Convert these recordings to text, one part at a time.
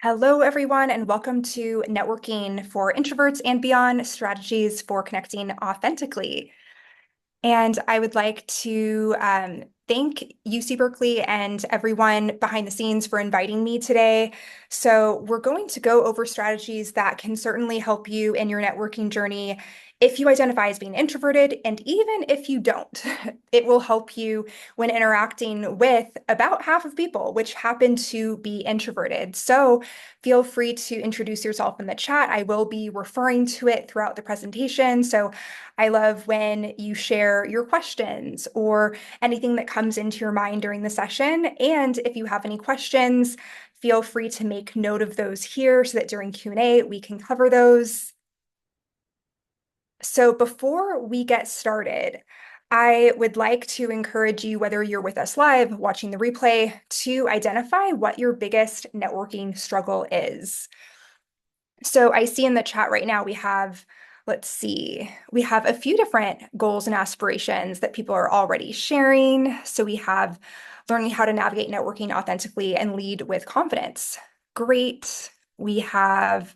Hello, everyone, and welcome to Networking for Introverts and Beyond Strategies for Connecting Authentically. And I would like to thank UC Berkeley and everyone behind the scenes for inviting me today. So, we're going to go over strategies that can certainly help you in your networking journey if you identify as being introverted, and even if you don't. It will help you when interacting with about half of people, which happen to be introverted. So, feel free to introduce yourself in the chat. I will be referring to it throughout the presentation. So, I love when you share your questions or anything that comes into your mind during the session. And if you have any questions, feel free to make note of those here so that during Q&A, we can cover those. So before we get started, I would like to encourage you, whether you're with us live, watching the replay, to identify what your biggest networking struggle is. So I see in the chat right now, let's see, we have a few different goals and aspirations that people are already sharing. So we have learning how to navigate networking authentically and lead with confidence. Great. We have,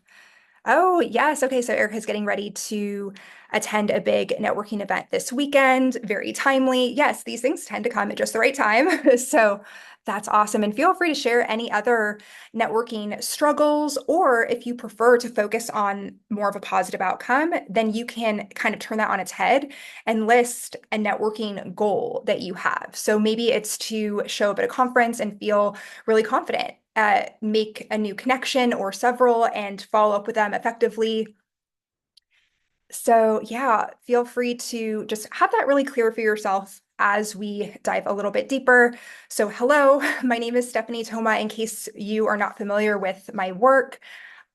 oh, yes. Okay. So Erica's getting ready to attend a big networking event this weekend. Very timely. Yes, these things tend to come at just the right time. So that's awesome. And feel free to share any other networking struggles, or if you prefer to focus on more of a positive outcome, then you can kind of turn that on its head and list a networking goal that you have. So maybe it's to show up at a conference and feel really confident, make a new connection or several and follow up with them effectively. So yeah, feel free to just have that really clear for yourself as we dive a little bit deeper. So hello, my name is Stephanie Thoma. In case you are not familiar with my work,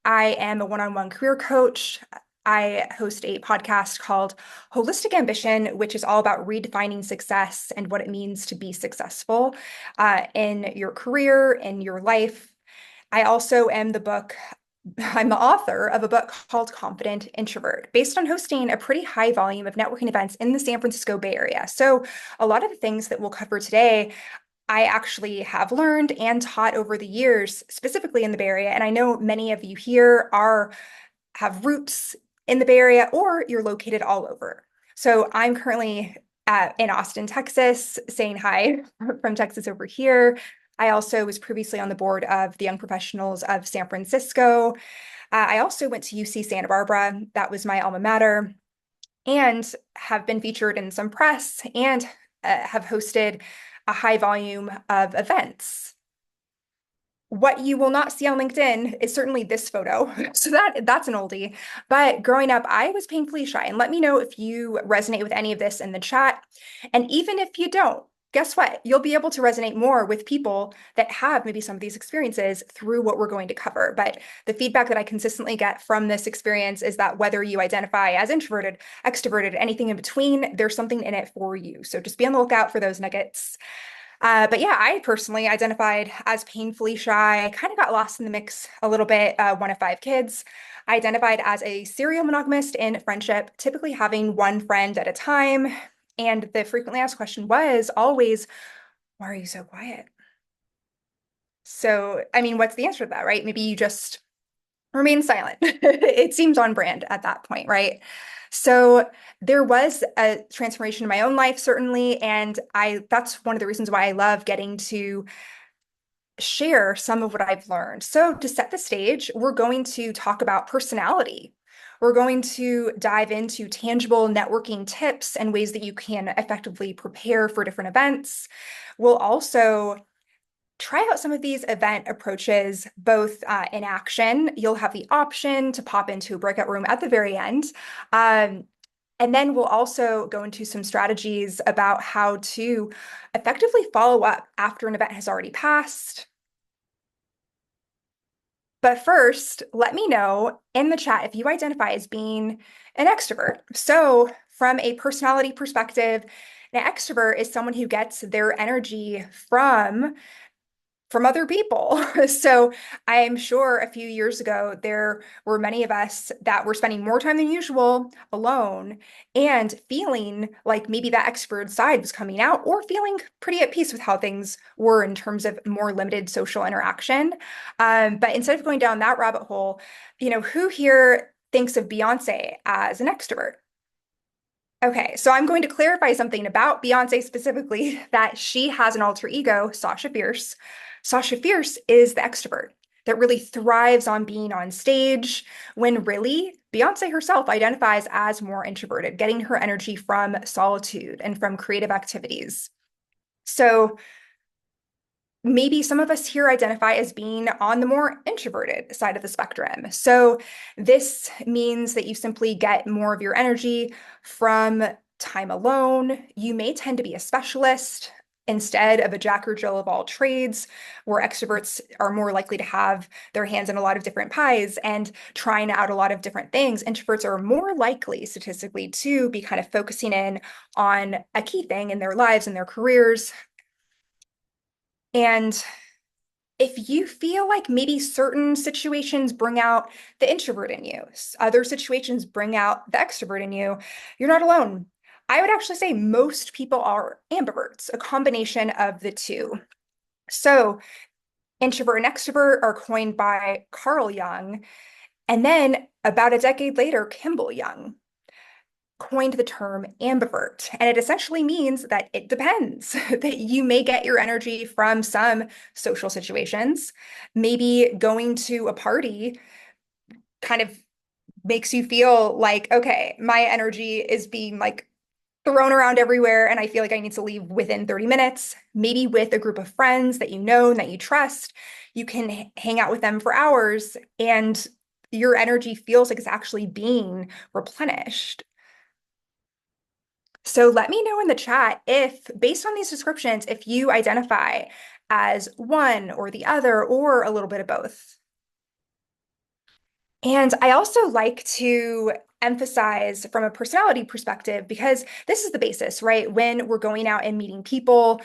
I am a one-on-one career coach. I host a podcast called Holistic Ambition, which is all about redefining success and what it means to be successful in your career, in your life. I also am I'm the author of a book called Confident Introvert, based on hosting a pretty high volume of networking events in the San Francisco Bay Area. So, a lot of the things that we'll cover today, I actually have learned and taught over the years, specifically in the Bay Area. And I know many of you here have roots in the Bay Area, or you're located all over. So, I'm currently in Austin, Texas, saying hi from Texas over here. I also was previously on the board of the Young Professionals of San Francisco. I also went to UC Santa Barbara. That was my alma mater, and have been featured in some press and have hosted a high volume of events. What you will not see on LinkedIn is certainly this photo. So that's an oldie. But growing up, I was painfully shy. And let me know if you resonate with any of this in the chat. And even if you don't, guess what? You'll be able to resonate more with people that have maybe some of these experiences through what we're going to cover. But the feedback that I consistently get from this experience is that whether you identify as introverted, extroverted, anything in between, there's something in it for you. So just be on the lookout for those nuggets. But yeah, I personally identified as painfully shy, kind of got lost in the mix a little bit, one of five kids. I identified as a serial monogamist in friendship, typically having one friend at a time. And the frequently asked question was always, why are you so quiet? So, I mean, what's the answer to that, right? Maybe you just remain silent. It seems on brand at that point, right? So there was a transformation in my own life, certainly, and that's one of the reasons why I love getting to share some of what I've learned. So to set the stage, we're going to talk about personality. We're going to dive into tangible networking tips and ways that you can effectively prepare for different events. We'll also try out some of these event approaches, both in action. You'll have the option to pop into a breakout room at the very end. And then we'll also go into some strategies about how to effectively follow up after an event has already passed. But first, let me know in the chat if you identify as being an extrovert. So, from a personality perspective, an extrovert is someone who gets their energy from from other people. So I'm sure a few years ago, there were many of us that were spending more time than usual alone and feeling like maybe that extrovert side was coming out or feeling pretty at peace with how things were in terms of more limited social interaction. But instead of going down that rabbit hole, who here thinks of Beyonce as an extrovert? Okay, so I'm going to clarify something about Beyonce specifically that she has an alter ego, Sasha Fierce. Sasha Fierce is the extrovert that really thrives on being on stage, when really Beyonce herself identifies as more introverted, getting her energy from solitude and from creative activities. So maybe some of us here identify as being on the more introverted side of the spectrum. So this means that you simply get more of your energy from time alone. You may tend to be a specialist instead of a jack or jill of all trades, where extroverts are more likely to have their hands in a lot of different pies and trying out a lot of different things. Introverts are more likely statistically to be kind of focusing in on a key thing in their lives and their careers. And if you feel like maybe certain situations bring out the introvert in you, other situations bring out the extrovert in you, you're not alone. I would actually say most people are ambiverts, a combination of the two. So, introvert and extrovert are coined by Carl Jung. And then about a decade later, Kimball Young coined the term ambivert. And it essentially means that it depends, that you may get your energy from some social situations. Maybe going to a party kind of makes you feel like, okay, my energy is being like thrown around everywhere and I feel like I need to leave within 30 minutes. Maybe with a group of friends that you know and that you trust, you can hang out with them for hours and your energy feels like it's actually being replenished. So let me know in the chat if, based on these descriptions, if you identify as one or the other or a little bit of both. And I also like to emphasize from a personality perspective, because this is the basis, right? When we're going out and meeting people,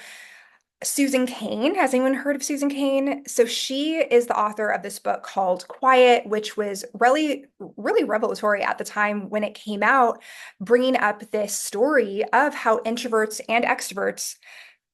Susan Cain. Has anyone heard of Susan Cain? So she is the author of this book called Quiet, which was really, really revelatory at the time when it came out, bringing up this story of how introverts and extroverts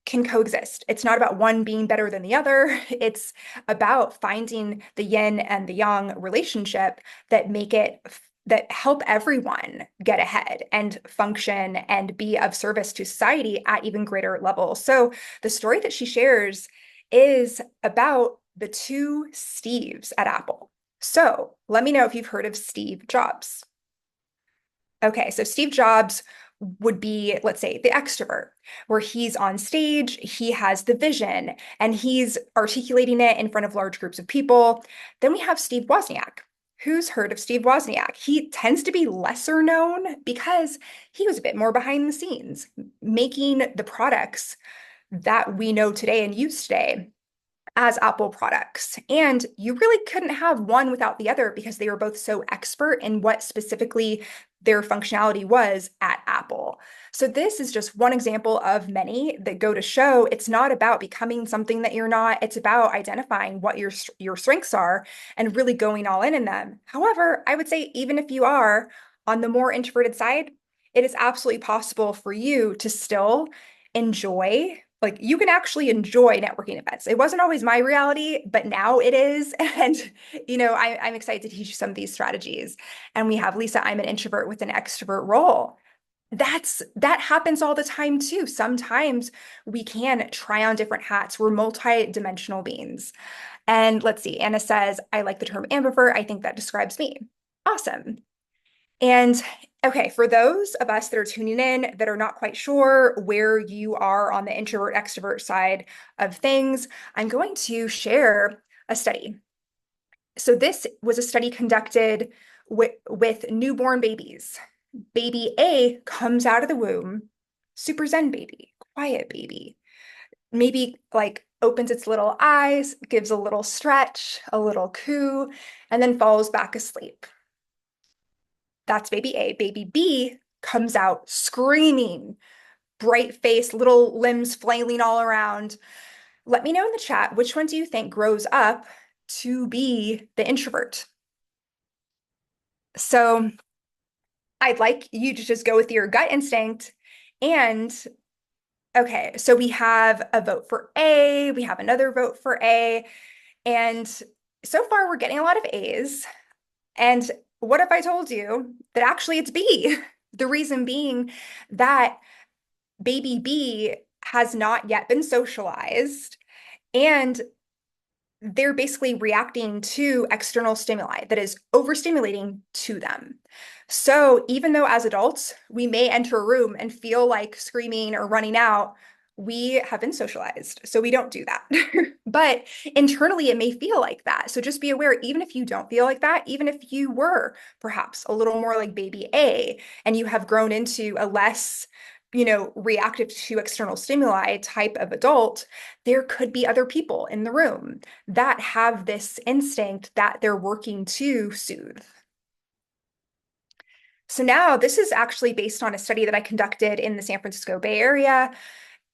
can coexist. It's not about one being better than the other. It's about finding the yin and the yang relationship that make it that help everyone get ahead and function and be of service to society at even greater levels. So the story that she shares is about the two Steves at Apple. So let me know if you've heard of Steve Jobs. Okay, so Steve Jobs would be, let's say, the extrovert, where he's on stage, he has the vision, and he's articulating it in front of large groups of people. Then we have Steve Wozniak. Who's heard of Steve Wozniak? He tends to be lesser known because he was a bit more behind the scenes, making the products that we know today and use today as Apple products. And you really couldn't have one without the other because they were both so expert in what specifically their functionality was at Apple. So this is just one example of many that go to show it's not about becoming something that you're not. It's about identifying what your strengths are and really going all in them. However, I would say even if you are on the more introverted side, it is absolutely possible for you to still enjoy, like you can actually enjoy networking events. It wasn't always my reality, but now it is. And, I'm excited to teach you some of these strategies. And we have Lisa, I'm an introvert with an extrovert role. That happens all the time too. Sometimes we can try on different hats. We're multi-dimensional beings. And let's see, Anna says, I like the term ambivert. I think that describes me. Awesome. And okay, for those of us that are tuning in that are not quite sure where you are on the introvert extrovert side of things, I'm going to share a study. So this was a study conducted with newborn babies. Baby A comes out of the womb, super zen baby, quiet baby, maybe like opens its little eyes, gives a little stretch, a little coo, and then falls back asleep. That's baby A. Baby B comes out screaming, bright face, little limbs flailing all around, Let me know in the chat, which one do you think grows up to be the introvert? So I'd like you to just go with your gut instinct. And okay, so we have a vote for A, we have another vote for A, and so far we're getting a lot of A's. And what if I told you that actually it's B? The reason being that baby B has not yet been socialized, and they're basically reacting to external stimuli that is overstimulating to them. So even though as adults, we may enter a room and feel like screaming or running out, we have been socialized. So we don't do that. But internally, it may feel like that. So just be aware, even if you don't feel like that, even if you were perhaps a little more like baby A and you have grown into a less reactive to external stimuli type of adult, there could be other people in the room that have this instinct that they're working to soothe. So now this is actually based on a study that I conducted in the San Francisco Bay Area,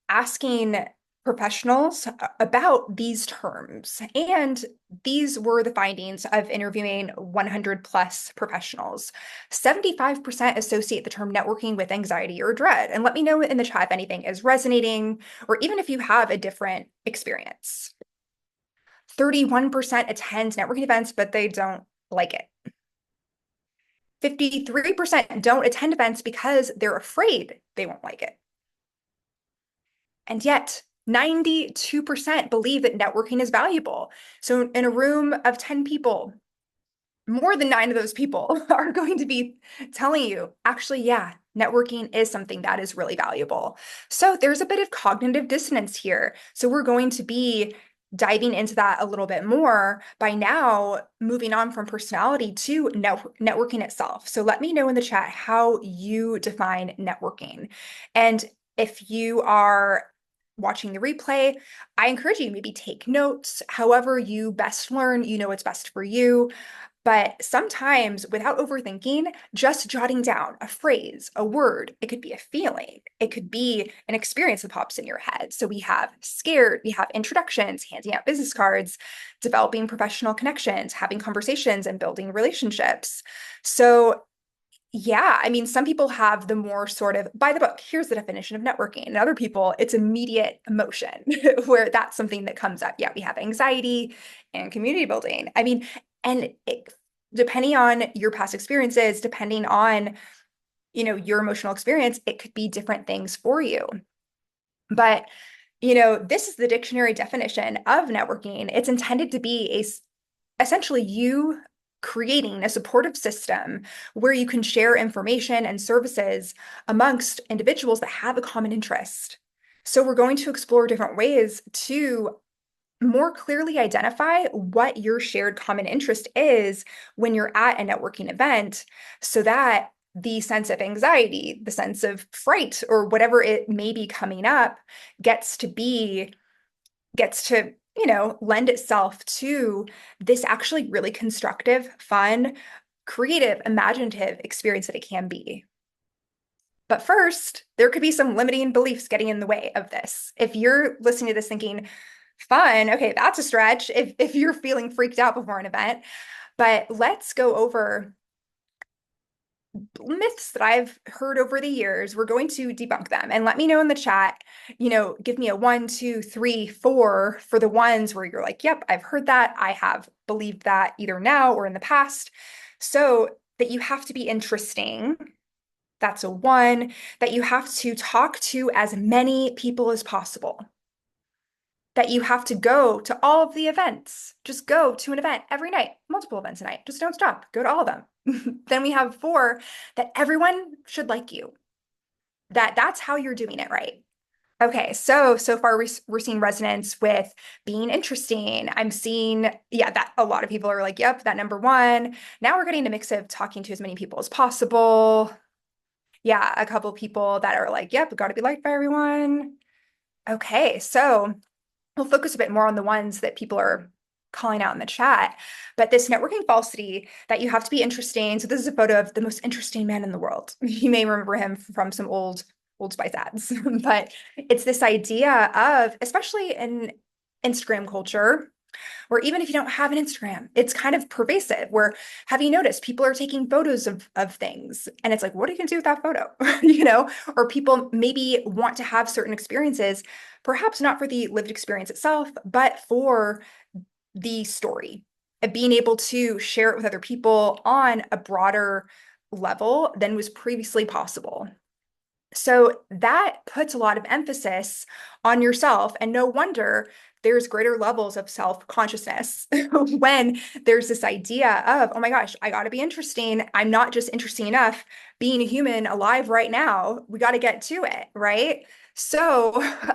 asking professionals about these terms. And these were the findings of interviewing 100 plus professionals. 75% associate the term networking with anxiety or dread. And let me know in the chat if anything is resonating, or even if you have a different experience. 31% attend networking events, but they don't like it. 53% don't attend events because they're afraid they won't like it. And yet, 92% believe that networking is valuable. So, in a room of 10 people, more than 9 of those people are going to be telling you, actually, yeah, networking is something that is really valuable. So, there's a bit of cognitive dissonance here. So, we're going to be diving into that a little bit more by now moving on from personality to networking itself. So let me know in the chat how you define networking. And if you are watching the replay, I encourage you maybe take notes. However you best learn, you know what's best for you. But sometimes without overthinking, just jotting down a phrase, a word, it could be a feeling, it could be an experience that pops in your head. So we have scared, we have introductions, handing out business cards, developing professional connections, having conversations, and building relationships. So yeah, I mean, some people have the more sort of by the book, here's the definition of networking. And other people, it's immediate emotion, where that's something that comes up. Yeah, we have anxiety and community building. I mean, and depending on your past experiences, depending on, your emotional experience, it could be different things for you. But, this is the dictionary definition of networking. It's intended to be essentially you creating a supportive system where you can share information and services amongst individuals that have a common interest. So we're going to explore different ways to more clearly identify what your shared common interest is when you're at a networking event, so that the sense of anxiety, the sense of fright, or whatever it may be coming up gets to lend itself to this actually really constructive, fun, creative, imaginative experience that it can be. But first, there could be some limiting beliefs getting in the way of this. If you're listening to this thinking, fun, okay, that's a stretch if you're feeling freaked out before an event. But let's go over myths that I've heard over the years. We're going to debunk them, and let me know in the chat, give me a 1, 2, 3, 4 for the ones where you're like, yep, I've heard that. I have believed that either now or in the past. So that you have to be interesting. That's a 1. That you have to talk to as many people as possible. That you have to go to all of the events. Just go to an event every night, multiple events a night. Just don't stop. Go to all of them. Then we have 4, that everyone should like you. That's how you're doing it right. Okay, so far we're seeing resonance with being interesting. I'm seeing, yeah, that a lot of people are like, yep, that number 1. Now we're getting a mix of talking to as many people as possible. Yeah, a couple people that are like, yep, got to be liked by everyone. Okay, so we'll focus a bit more on the ones that people are calling out in the chat. But this networking falsity that you have to be interesting. So this is a photo of the most interesting man in the world. You may remember him from some Old Spice ads, but it's this idea of, especially in Instagram culture, or even if you don't have an Instagram, it's kind of pervasive. Where have you noticed people are taking photos of things and it's like, what are you going to do with that photo? Or people maybe want to have certain experiences, perhaps not for the lived experience itself, but for the story and being able to share it with other people on a broader level than was previously possible. So that puts a lot of emphasis on yourself, and no wonder there's greater levels of self-consciousness when there's this idea of, oh my gosh, I got to be interesting. I'm not just interesting enough being a human alive right now. We got to get to it, right? So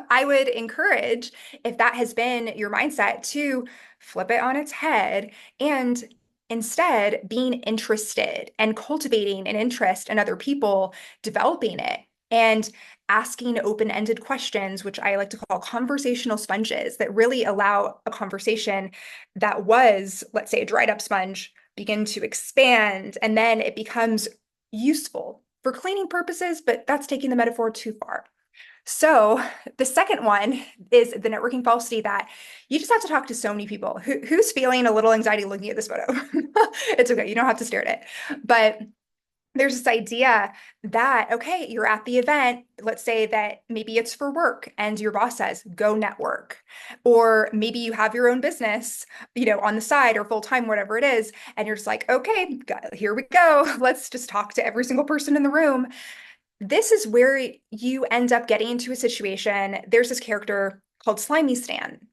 I would encourage, if that has been your mindset, to flip it on its head and instead being interested and cultivating an interest in other people, developing it and asking open-ended questions, which I like to call conversational sponges, that really allow a conversation that was, let's say, a dried up sponge begin to expand, and then it becomes useful for cleaning purposes, but that's taking the metaphor too far. So the second one is the networking falsity, that you just have to talk to so many people. Who's feeling a little anxiety looking at this photo? It's okay. You don't have to stare at it. But there's this idea that, okay, you're at the event. Let's say that maybe it's for work and your boss says, go network. Or maybe you have your own business, on the side or full time, whatever it is. And you're just like, okay, here we go. Let's just talk to every single person in the room. This is where you end up getting into a situation. There's this character called Slimy Stan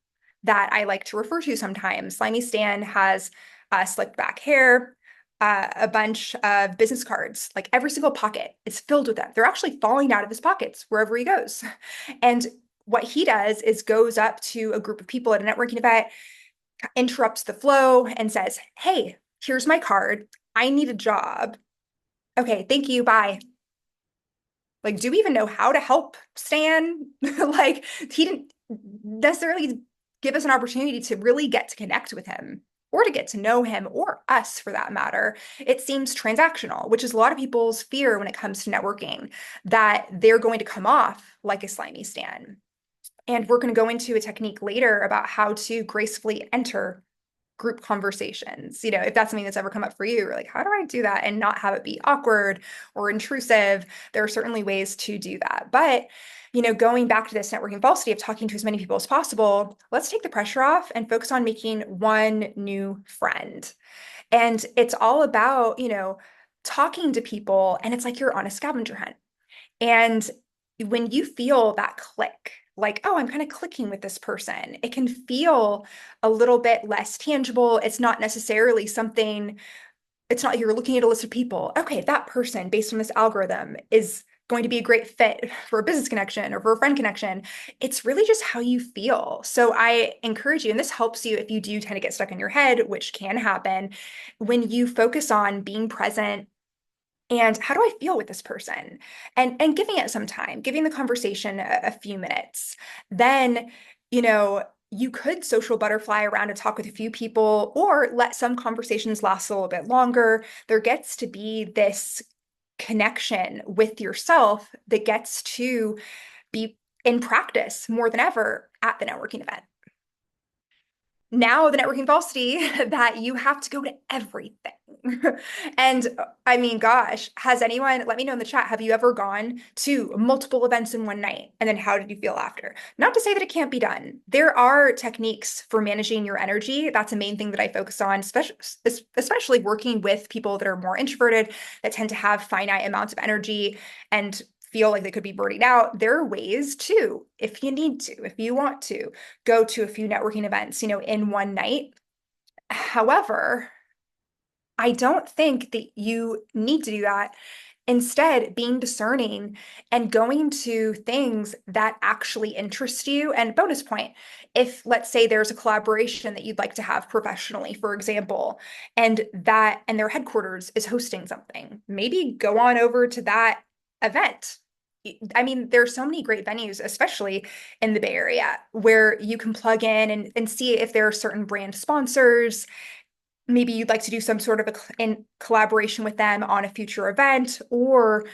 that I like to refer to sometimes. Slimy Stan has slicked back hair, a bunch of business cards, like every single pocket is filled with them. They're actually falling out of his pockets wherever he goes. And what he does is goes up to a group of people at a networking event, interrupts the flow, and says, hey, here's my card. I need a job. Okay, thank you. Bye. Like, do we even know how to help Stan? Like, he didn't necessarily give us an opportunity to really get to connect with him or to get to know him, or us for that matter. It seems transactional, which is a lot of people's fear when it comes to networking, that they're going to come off like a slimy Stan. And we're going to go into a technique later about how to gracefully enter group conversations. If that's something that's ever come up for you, you're like, how do I do that and not have it be awkward or intrusive? There are certainly ways to do that. But, going back to this networking falsity of talking to as many people as possible, let's take the pressure off and focus on making one new friend. And it's all about, talking to people, and it's like you're on a scavenger hunt. And when you feel that click, like, oh, I'm kind of clicking with this person, it can feel a little bit less tangible. It's not necessarily something, it's not like you're looking at a list of people. Okay, that person, based on this algorithm, is going to be a great fit for a business connection or for a friend connection. It's really just how you feel. So I encourage you, and this helps you if you do tend to get stuck in your head, which can happen, when you focus on being present and how do I feel with this person, and giving it some time, giving the conversation a few minutes. Then you could social butterfly around and talk with a few people, or let some conversations last a little bit longer. There gets to be this connection with yourself that gets to be in practice more than ever at the networking event. Now the networking falsity that you have to go to everything. And I mean, gosh, has anyone, let me know in the chat, have you ever gone to multiple events in one night? And then how did you feel after? Not to say that it can't be done. There are techniques for managing your energy. That's a main thing that I focus on, especially working with people that are more introverted, that tend to have finite amounts of energy and feel like they could be burning out. There are ways to, if you need to, if you want to, go to a few networking events, in one night. However, I don't think that you need to do that. Instead, being discerning and going to things that actually interest you. And bonus point, if let's say there's a collaboration that you'd like to have professionally, for example, and their headquarters is hosting something, maybe go on over to that event. I mean, there's so many great venues, especially in the Bay Area, where you can plug in and see if there are certain brand sponsors. Maybe you'd like to do some sort of in collaboration with them on a future event, or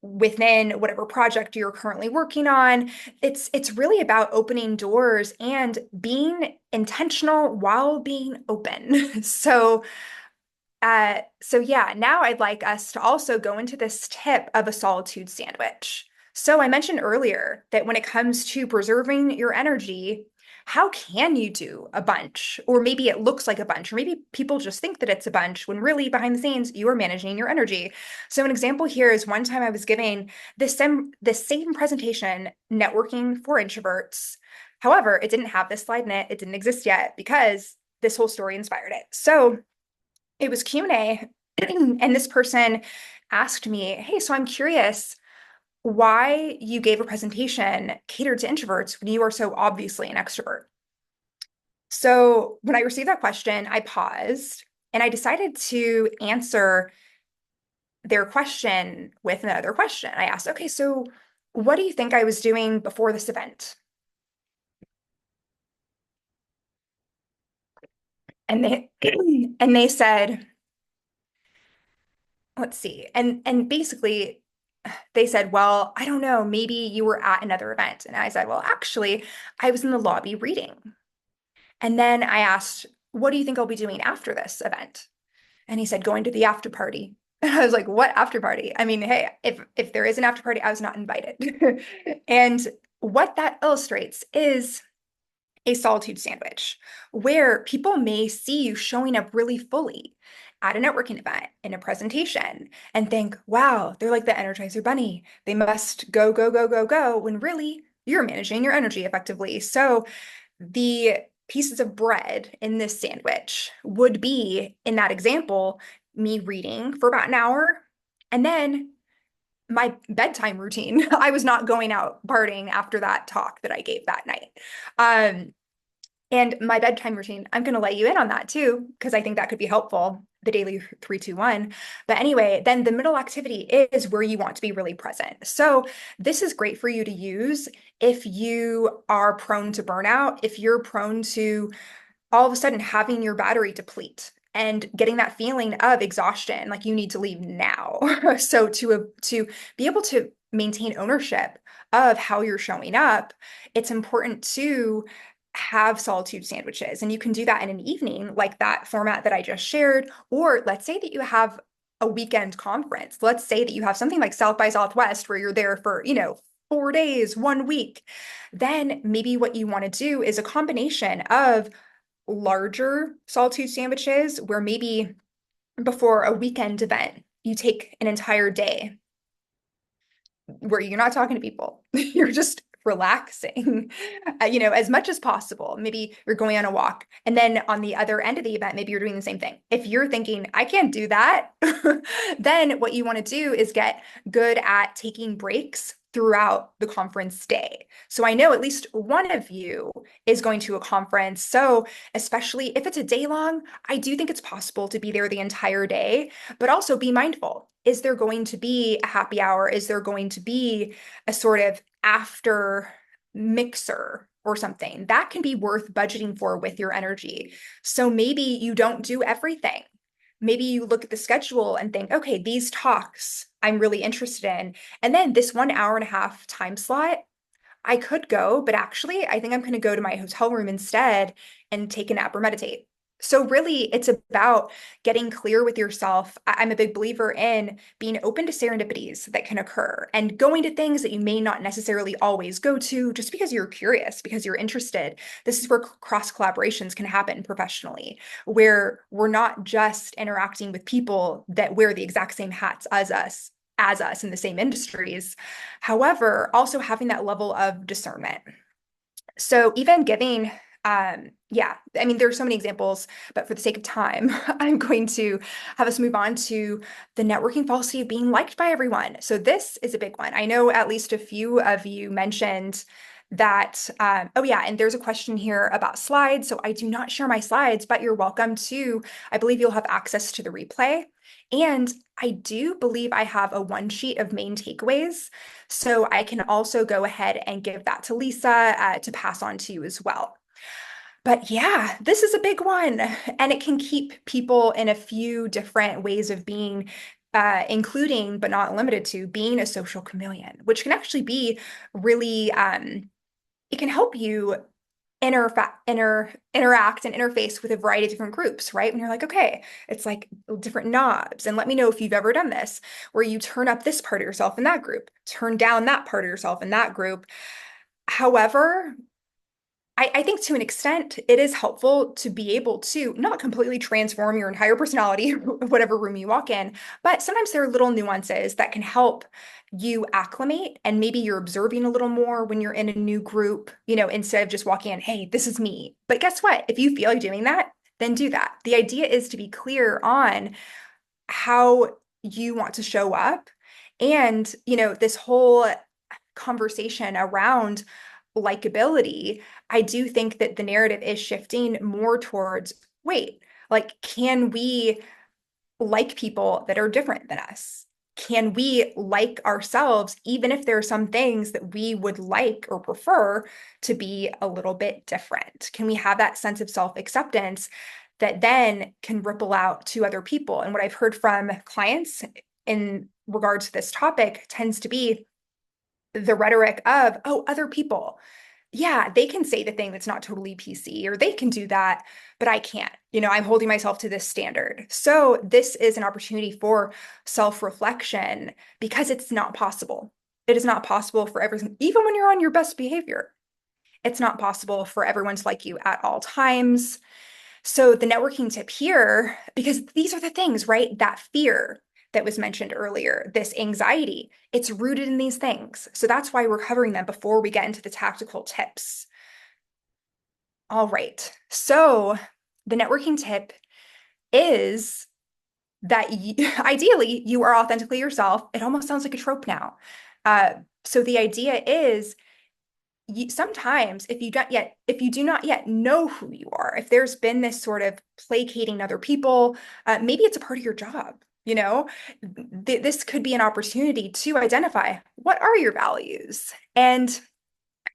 within whatever project you're currently working on. It's really about opening doors and being intentional while being open. So yeah, now I'd like us to also go into this tip of a solitude sandwich. So I mentioned earlier that when it comes to preserving your energy, how can you do a bunch? Or maybe it looks like a bunch, or maybe people just think that it's a bunch when really behind the scenes you are managing your energy. So an example here is one time I was giving this same presentation, networking for introverts. However, it didn't have this slide in it. It didn't exist yet because this whole story inspired it. So it was Q&A and this person asked me, "Hey, so I'm curious why you gave a presentation catered to introverts when you are so obviously an extrovert." So when I received that question, I paused and I decided to answer their question with another question. I asked, "Okay, so what do you think I was doing before this event?" And they and they said, let's see. And basically they said, "Well, I don't know, maybe you were at another event." And I said, "Well, actually, I was in the lobby reading." And then I asked, "What do you think I'll be doing after this event?" And he said, "Going to the after party." And I was like, "What after party?" I mean, hey, if there is an after party, I was not invited. And what that illustrates is a solitude sandwich where people may see you showing up really fully at a networking event, in a presentation, and think, "Wow, they're like the Energizer Bunny. They must go, go, go, go, go," when really you're managing your energy effectively. So the pieces of bread in this sandwich would be, in that example, me reading for about an hour and then my bedtime routine. I was not going out partying after that talk that I gave that night. Um, and my bedtime routine, I'm going to let you in on that too, because I think that could be helpful, the daily 3-2-1. But anyway, then the middle activity is where you want to be really present. So this is great for you to use if you are prone to burnout, if you're prone to all of a sudden having your battery deplete and getting that feeling of exhaustion, like you need to leave now. So to be able to maintain ownership of how you're showing up, it's important to have solitude sandwiches. And you can do that in an evening, like that format that I just shared. Or let's say that you have a weekend conference. Let's say that you have something like South by Southwest where you're there for, 4 days, 1 week. Then maybe what you want to do is a combination of larger solitude sandwiches where maybe before a weekend event, you take an entire day where you're not talking to people. You're just relaxing, as much as possible. Maybe you're going on a walk. And then on the other end of the event, maybe you're doing the same thing. If you're thinking, "I can't do that," then what you want to do is get good at taking breaks throughout the conference day. So I know at least one of you is going to a conference. So especially if it's a day long, I do think it's possible to be there the entire day, but also be mindful. Is there going to be a happy hour? Is there going to be a sort of after mixer or something? That can be worth budgeting for with your energy. So maybe you don't do everything. Maybe you look at the schedule and think, "Okay, these talks I'm really interested in. And then this 1 hour and a half time slot, I could go, but actually, I think I'm going to go to my hotel room instead and take a nap or meditate." So really, it's about getting clear with yourself. I'm a big believer in being open to serendipities that can occur and going to things that you may not necessarily always go to just because you're curious, because you're interested. This is where cross collaborations can happen professionally, where we're not just interacting with people that wear the exact same hats as us in the same industries. However, also having that level of discernment. So even giving, yeah, I mean, there's so many examples, but for the sake of time, I'm going to have us move on to the networking fallacy of being liked by everyone. So this is a big one. I know at least a few of you mentioned that, oh yeah, and there's a question here about slides. So I do not share my slides, but you're welcome to, I believe you'll have access to the replay. And I do believe I have a one sheet of main takeaways. So I can also go ahead and give that to Lisa to pass on to you as well. But yeah, this is a big one, and it can keep people in a few different ways of being including but not limited to being a social chameleon, which can actually be really, it can help you interact and interface with a variety of different groups, right? When you're like, okay, it's like different knobs. And let me know if you've ever done this, where you turn up this part of yourself in that group, turn down that part of yourself in that group. However, I think to an extent, it is helpful to be able to not completely transform your entire personality, whatever room you walk in, but sometimes there are little nuances that can help you acclimate, and maybe you're observing a little more when you're in a new group, instead of just walking in, hey, this is me. But guess what? If you feel like doing that, then do that. The idea is to be clear on how you want to show up. And, this whole conversation around likability, I do think that the narrative is shifting more towards, wait, like, can we like people that are different than us? Can we like ourselves, even if there are some things that we would like or prefer to be a little bit different? Can we have that sense of self-acceptance that then can ripple out to other people? And what I've heard from clients in regards to this topic tends to be the rhetoric of, oh, other people, yeah, they can say the thing that's not totally PC, or they can do that, but I can't. I'm holding myself to this standard. So this is an opportunity for self-reflection, because it's not possible. It is not possible for everything, even when you're on your best behavior. It's not possible for everyone to like you at all times. So the networking tip here, because these are the things, right? That fear that was mentioned earlier, this anxiety, it's rooted in these things. So that's why we're covering them before we get into the tactical tips. All right. So the networking tip is that ideally you are authentically yourself. It almost sounds like a trope now. So the idea is, sometimes if you do not yet know who you are, if there's been this sort of placating other people, maybe it's a part of your job. This could be an opportunity to identify, what are your values? And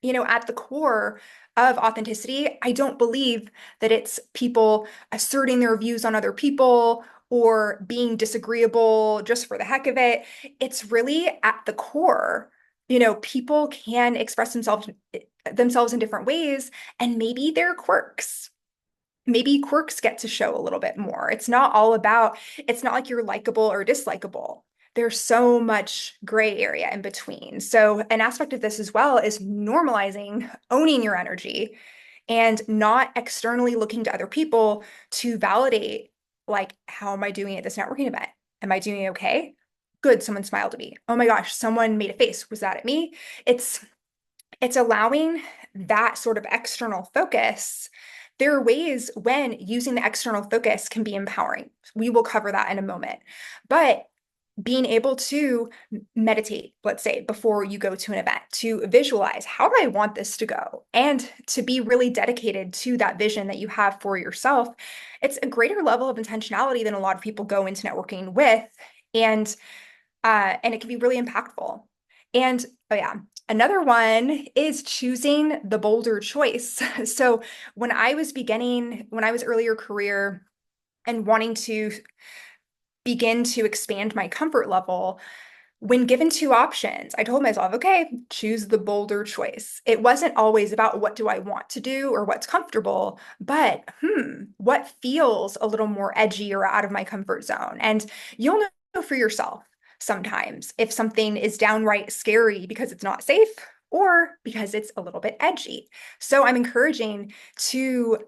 at the core of authenticity, I don't believe that it's people asserting their views on other people or being disagreeable just for the heck of it. It's really at the core. People can express themselves in different ways, and maybe quirks get to show a little bit more. It's not like you're likable or dislikable. There's so much gray area in between. So an aspect of this as well is normalizing owning your energy and not externally looking to other people to validate, like, how am I doing at this networking event? Am I doing okay? Good, someone smiled at me. Oh my gosh, someone made a face. Was that at me? It's allowing that sort of external focus. There are ways when using the external focus can be empowering. We will cover that in a moment. But being able to meditate, let's say, before you go to an event, to visualize, how do I want this to go? And to be really dedicated to that vision that you have for yourself. It's a greater level of intentionality than a lot of people go into networking with. And it can be really impactful. And oh yeah, another one is choosing the bolder choice. So when I was earlier career and wanting to begin to expand my comfort level, when given two options, I told myself, okay, choose the bolder choice. It wasn't always about what do I want to do or what's comfortable, but what feels a little more edgy or out of my comfort zone? And you'll know for yourself sometimes if something is downright scary because it's not safe or because it's a little bit edgy. So I'm encouraging to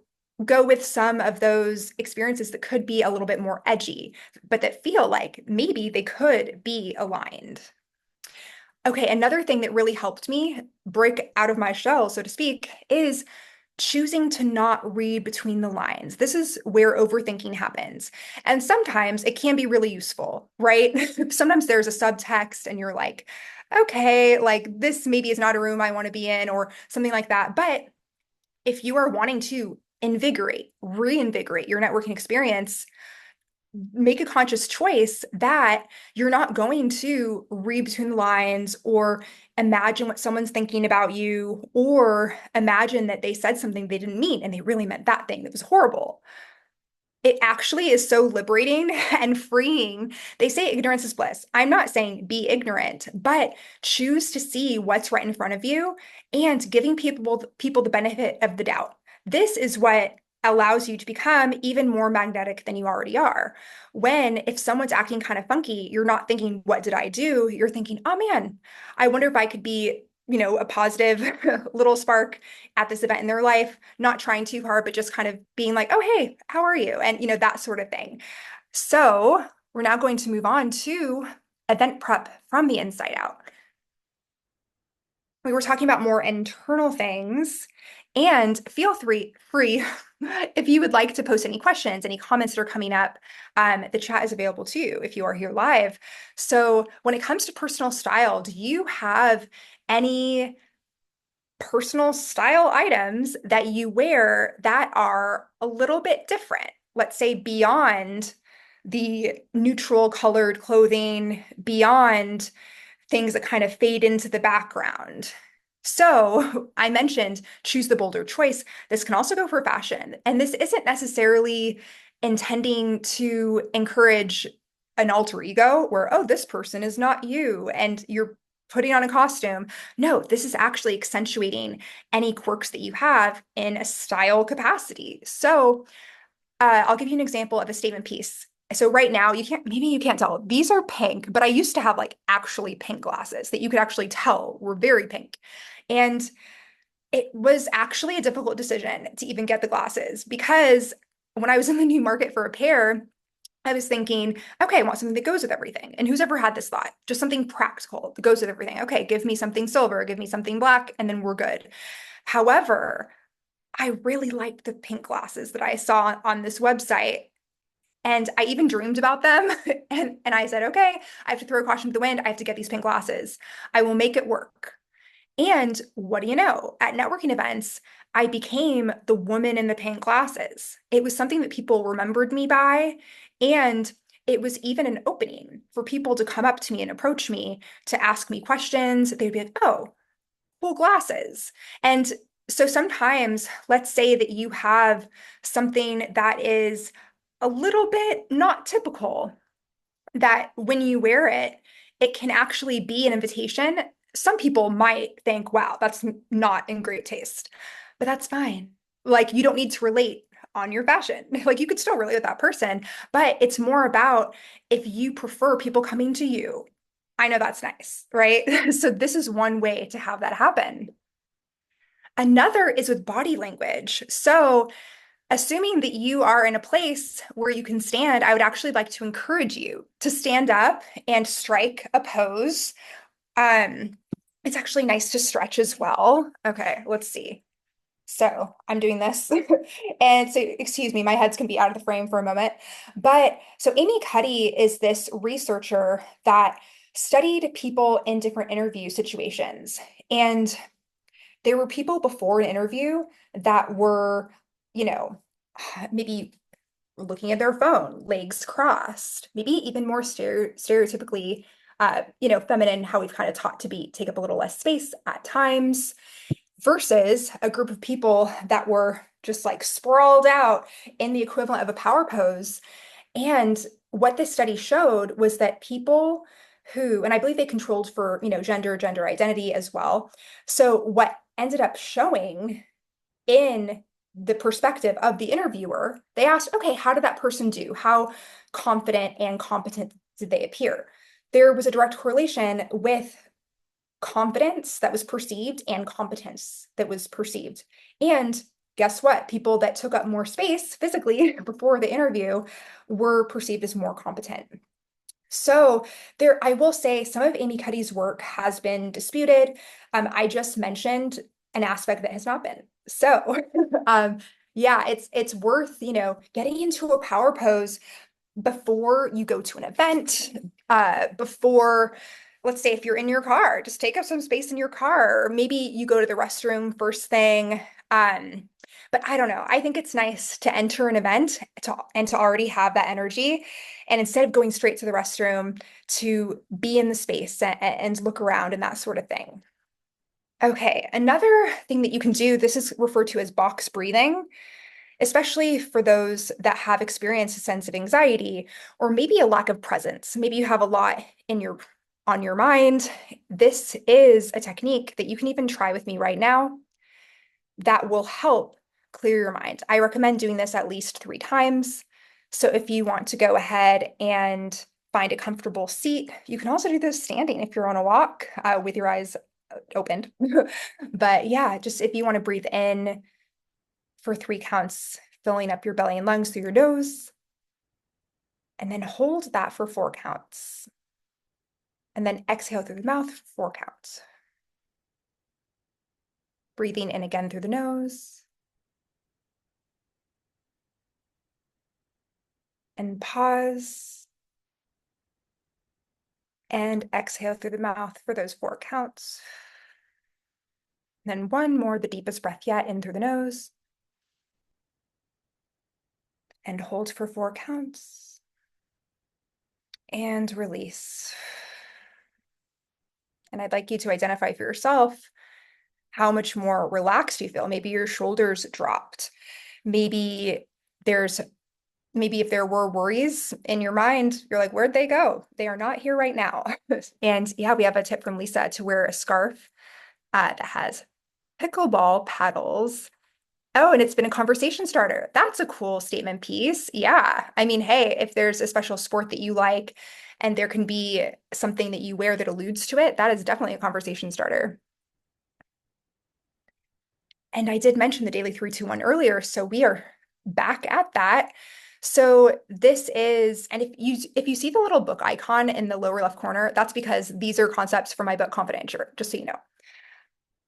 go with some of those experiences that could be a little bit more edgy, but that feel like maybe they could be aligned. Okay, another thing that really helped me break out of my shell, so to speak, is choosing to not read between the lines. This is where overthinking happens. And sometimes it can be really useful, right? Sometimes there's a subtext and you're like, okay, like this maybe is not a room I want to be in or something like that. But if you are wanting to reinvigorate your networking experience, make a conscious choice that you're not going to read between the lines or imagine what someone's thinking about you or imagine that they said something they didn't mean and they really meant that thing that was horrible. It actually is so liberating and freeing. They say ignorance is bliss. I'm not saying be ignorant, but choose to see what's right in front of you and giving people the benefit of the doubt. This is what allows you to become even more magnetic than you already are. When if someone's acting kind of funky, you're not thinking, what did I do? You're thinking, oh man, I wonder if I could be, a positive little spark at this event in their life, not trying too hard, but just kind of being like, oh, hey, how are you? And, that sort of thing. So we're now going to move on to event prep from the inside out. We were talking about more internal things, and feel free if you would like to post any questions, any comments that are coming up. The chat is available too if you are here live. So when it comes to personal style, do you have any personal style items that you wear that are a little bit different? Let's say beyond the neutral colored clothing, beyond things that kind of fade into the background. So I mentioned choose the bolder choice. This can also go for fashion. And this isn't necessarily intending to encourage an alter ego where, oh, this person is not you and you're putting on a costume. No, this is actually accentuating any quirks that you have in a style capacity. So I'll give you an example of a statement piece. So right now, maybe you can't tell. These are pink, but I used to have like actually pink glasses that you could actually tell were very pink. And it was actually a difficult decision to even get the glasses because when I was in the new market for a pair, I was thinking, okay, I want something that goes with everything. And who's ever had this thought? Just something practical that goes with everything. Okay, give me something silver, give me something black, and then we're good. However, I really liked the pink glasses that I saw on this website. And I even dreamed about them. And I said, okay, I have to throw caution to the wind. I have to get these pink glasses. I will make it work. And what do you know? At networking events, I became the woman in the pink glasses. It was something that people remembered me by. And it was even an opening for people to come up to me and approach me to ask me questions. They'd be like, oh, cool glasses. And so sometimes, let's say that you have something that is a little bit not typical, that when you wear it, it can actually be an invitation. Some people might think, wow, that's not in great taste, but that's fine. Like, you don't need to relate on your fashion. Like, you could still relate with that person, but it's more about if you prefer people coming to you. I know that's nice, right? So, this is one way to have that happen. Another is with body language. So, assuming that you are in a place where you can stand, I would actually like to encourage you to stand up and strike a pose. Um, it's actually nice to stretch as well. Okay, let's see. So I'm doing this. And so, excuse me, my head's can be out of the frame for a moment. But so Amy Cuddy is this researcher that studied people in different interview situations. And there were people before an interview that were, you know, maybe looking at their phone, legs crossed, maybe even more stereotypically, feminine, how we've kind of taught to take up a little less space at times, versus a group of people that were just like sprawled out in the equivalent of a power pose. And what this study showed was that people who, and I believe they controlled for, gender identity as well. So what ended up showing in the perspective of the interviewer, they asked, okay, how did that person do? How confident and competent did they appear? There was a direct correlation with confidence that was perceived and competence that was perceived. And guess what? People that took up more space physically before the interview were perceived as more competent. So I will say some of Amy Cuddy's work has been disputed. I just mentioned an aspect that has not been. So, yeah, it's worth, getting into a power pose before you go to an event, before, let's say if you're in your car, just take up some space in your car, or maybe you go to the restroom first thing. But I don't know. I think it's nice to enter an event and to already have that energy. And instead of going straight to the restroom, to be in the space and look around and that sort of thing. Okay, another thing that you can do, this is referred to as box breathing. especially for those that have experienced a sense of anxiety or maybe a lack of presence. Maybe you have a lot in your on your mind. This is a technique that you can even try with me right now that will help clear your mind. I recommend doing this at least 3 times. So if you want to go ahead and find a comfortable seat, you can also do this standing if you're on a walk with your eyes opened. But yeah, just if you want to breathe in for 3 counts, filling up your belly and lungs through your nose, and then hold that for 4 counts. And then exhale through the mouth for 4 counts. Breathing in again through the nose. And pause. And exhale through the mouth for those 4 counts. Then one more, the deepest breath yet, in through the nose. And hold for 4 counts. And release. And I'd like you to identify for yourself how much more relaxed you feel. Maybe your shoulders dropped. Maybe there's maybe if there were worries in your mind, you're like, where'd they go? They are not here right now. And yeah, we have a tip from Lisa to wear a scarf that has pickleball paddles. Oh, and it's been a conversation starter. That's a cool statement piece. Yeah. I mean, hey, if there's a special sport that you like and there can be something that you wear that alludes to it, that is definitely a conversation starter. And I did mention the daily 3-2-1 earlier, so we are back at that. So this is, and if you see the little book icon in the lower left corner, that's because these are concepts from my book Confidential, just so you know.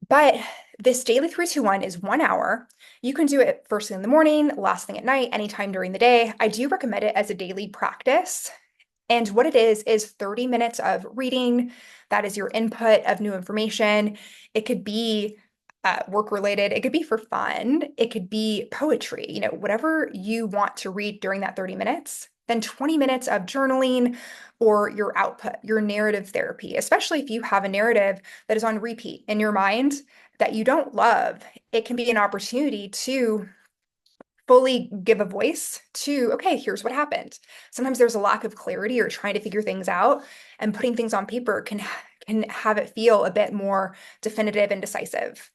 But this daily 3-2-1 is 1 hour. You can do it first thing in the morning, last thing at night, anytime during the day. I do recommend it as a daily practice. And what it is 30 minutes of reading. That is your input of new information. It could be work related. It could be for fun. It could be poetry, whatever you want to read during that 30 minutes. Then 20 minutes of journaling or your output, your narrative therapy, especially if you have a narrative that is on repeat in your mind that you don't love. It can be an opportunity to fully give a voice to, okay, here's what happened. Sometimes there's a lack of clarity or trying to figure things out, and putting things on paper can have it feel a bit more definitive and decisive.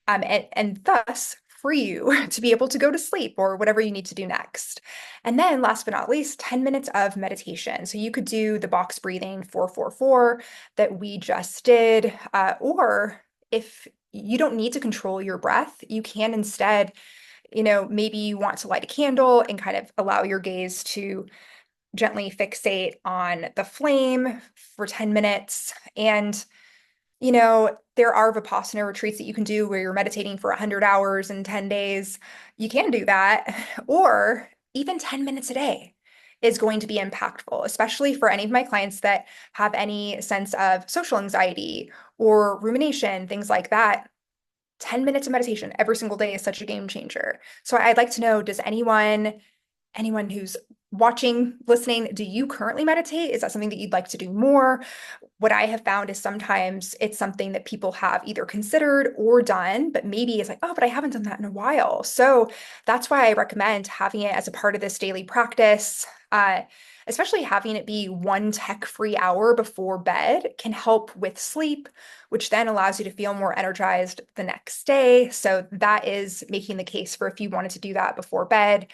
And thus free you to be able to go to sleep or whatever you need to do next. And then last but not least, 10 minutes of meditation. So you could do the box breathing 4-4-4 that we just did, or if you don't need to control your breath, you can instead, maybe you want to light a candle and kind of allow your gaze to gently fixate on the flame for 10 minutes. And there are Vipassana retreats that you can do where you're meditating for 100 hours in 10 days. You can do that. Or even 10 minutes a day is going to be impactful, especially for any of my clients that have any sense of social anxiety or rumination, things like that. 10 minutes of meditation every single day is such a game changer. So I'd like to know, does anyone who's watching, listening, do you currently meditate? Is that something that you'd like to do more? What I have found is sometimes it's something that people have either considered or done, but maybe it's like, oh, but I haven't done that in a while. So that's why I recommend having it as a part of this daily practice. Especially having it be one tech-free hour before bed can help with sleep, which then allows you to feel more energized the next day. So that is making the case for if you wanted to do that before bed.